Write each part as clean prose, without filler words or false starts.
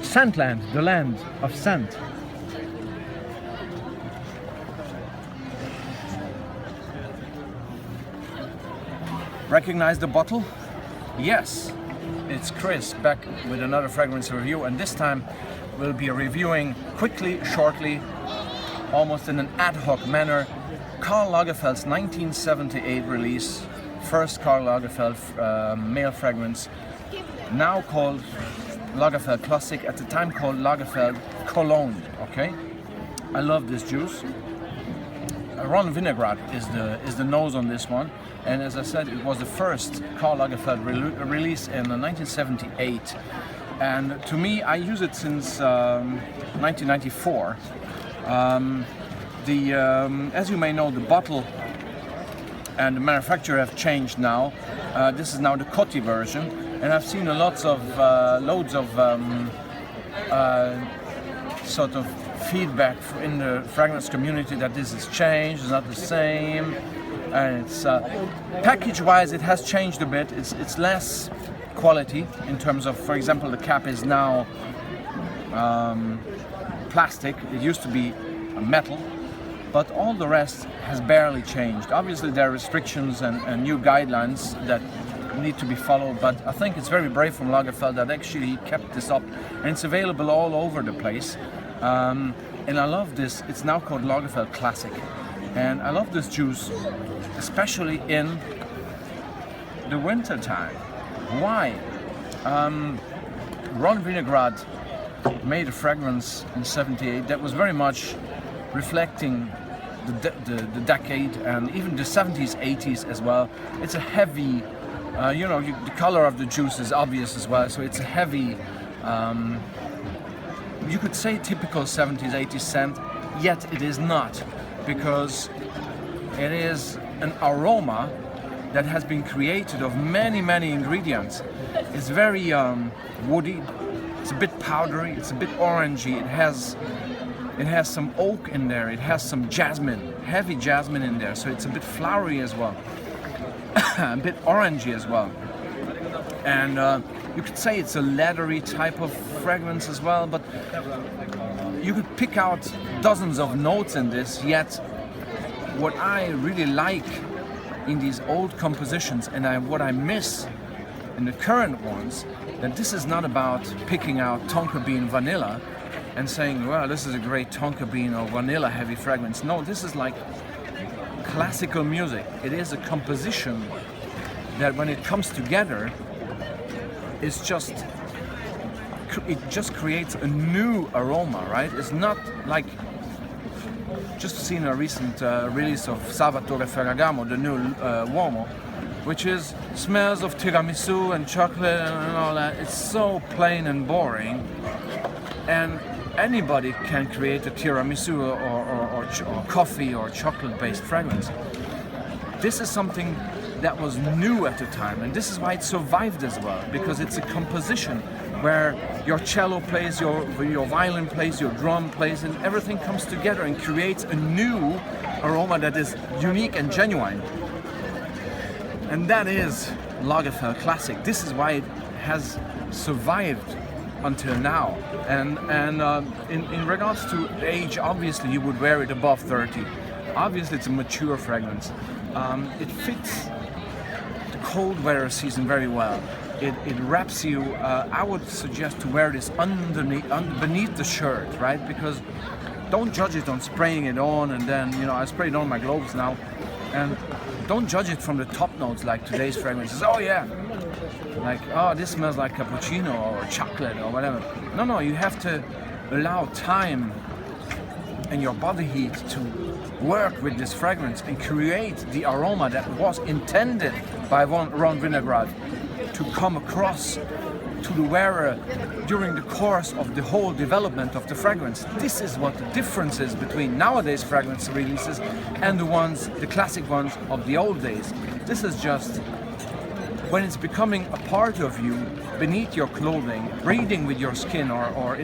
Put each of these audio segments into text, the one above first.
Scentland, the land of scent. Recognize the bottle? Yes, it's Chris back with another fragrance review, and this time we'll be reviewing quickly, shortly, almost in an ad hoc manner, Karl Lagerfeld's 1978 release, first Karl Lagerfeld male fragrance, now called Lagerfeld Classic, at the time called Lagerfeld Cologne. Okay, I love this juice. Ron Vinaigrette is the nose on this one, and as I said, it was the first Karl Lagerfeld release in 1978, and to me, I use it since 1994. As you may know, the bottle and the manufacturer have changed now. This is now the Coty version, and I've seen loads of sort of feedback in the fragrance community that this has changed, it's not the same, and it's package-wise it has changed a bit. It's less quality in terms of, for example, the cap is now plastic. It used to be metal, but all the rest has barely changed. Obviously there are restrictions and new guidelines that need to be followed, but I think it's very brave from Lagerfeld that actually he kept this up, and it's available all over the place. And I love this. It's now called Lagerfeld Classic, and I love this juice, especially in the winter time. Why? Ron Vinaigrette made a fragrance in '78 that was very much reflecting the decade, and even the '70s, '80s as well. It's a heavy, the color of the juice is obvious as well, so it's a heavy, you could say typical '70s, '80s scent, yet it is not, because it is an aroma that has been created of many, many ingredients. It's very woody, it's a bit powdery, it's a bit orangey, it has some oak in there, it has some jasmine, heavy jasmine in there, so it's a bit flowery as well, a bit orangey as well. And you could say it's a leathery type of fragrance as well, but you could pick out dozens of notes in this, yet what I really like in these old compositions, and what I miss in the current ones, that this is not about picking out tonka bean vanilla and saying, well, this is a great tonka bean or vanilla heavy fragrance. No, this is like classical music. It is a composition that when it comes together, it just creates a new aroma, right? It's not like, just seen a recent release of Salvatore Ferragamo, the new Uomo, which smells of tiramisu and chocolate and all that. It's so plain and boring, and anybody can create a tiramisu or coffee or chocolate-based fragrance. This is something that was new at the time, and this is why it survived as well, because it's a composition where your cello plays, your violin plays, your drum plays, and everything comes together and creates a new aroma that is unique and genuine. And that is Lagerfeld Classic. This is why it has survived until now. And in regards to age, obviously you would wear it above 30. Obviously it's a mature fragrance. It fits the cold weather season very well. It wraps you. I would suggest to wear this beneath the shirt, right? Because don't judge it on spraying it on, and then, I spray it on my gloves now, and don't judge it from the top notes like today's fragrances. Oh yeah, like, oh, this smells like cappuccino or chocolate or whatever. No, you have to allow time and your body heat to work with this fragrance and create the aroma that was intended by Ron Vinaigrette to come across to the wearer during the course of the whole development of the fragrance. This is what the difference is between nowadays fragrance releases and the classic ones of the old days. This is just when it's becoming a part of you, beneath your clothing, breathing with your skin, or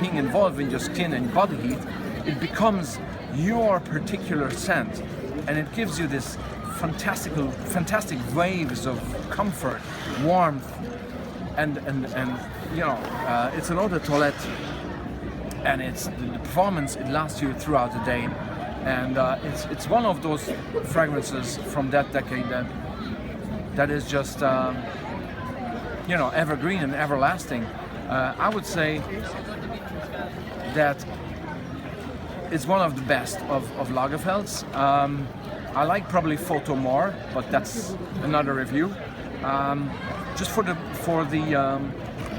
being involved in your skin and body heat, it becomes your particular scent, and it gives you this fantastic waves of comfort, warmth, and you know, it's an eau de toilette, and it's the performance. It lasts you throughout the day, and it's one of those fragrances from that decade that is just you know, evergreen and everlasting. I would say that it's one of the best of Lagerfeld's. I like probably Photo more, but that's another review. Just for the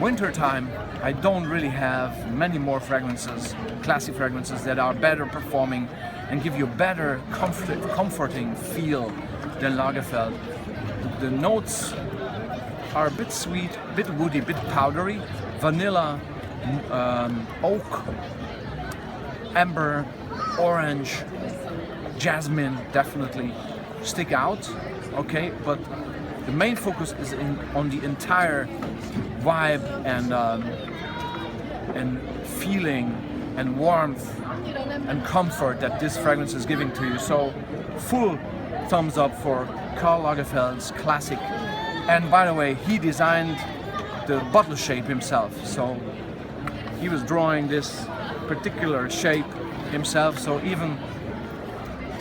winter time, I don't really have many more fragrances, classic fragrances that are better performing and give you a better comforting feel than Lagerfeld. The notes are a bit sweet, a bit woody, a bit powdery, vanilla, oak, amber, orange, jasmine definitely stick out, okay, but the main focus is on the entire vibe and feeling and warmth and comfort that this fragrance is giving to you. So full thumbs up for Karl Lagerfeld's Classic. And by the way, he designed the bottle shape himself, so he was drawing this particular shape himself. So even,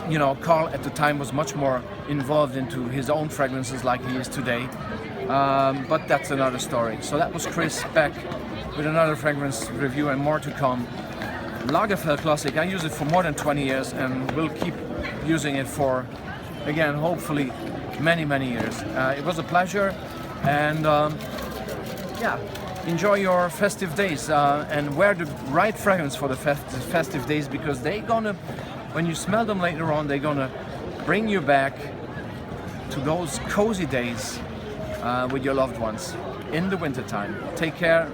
you know, Karl at the time was much more involved into his own fragrances like he is today, but that's another story. So that was Chris back with another fragrance review and more to come. Lagerfeld Classic, I use it for more than 20 years and will keep using it for, again, hopefully many years. It was a pleasure, and yeah, enjoy your festive days and wear the right fragrance for the festive days, because when you smell them later on, they're gonna bring you back to those cozy days with your loved ones in the wintertime. Take care.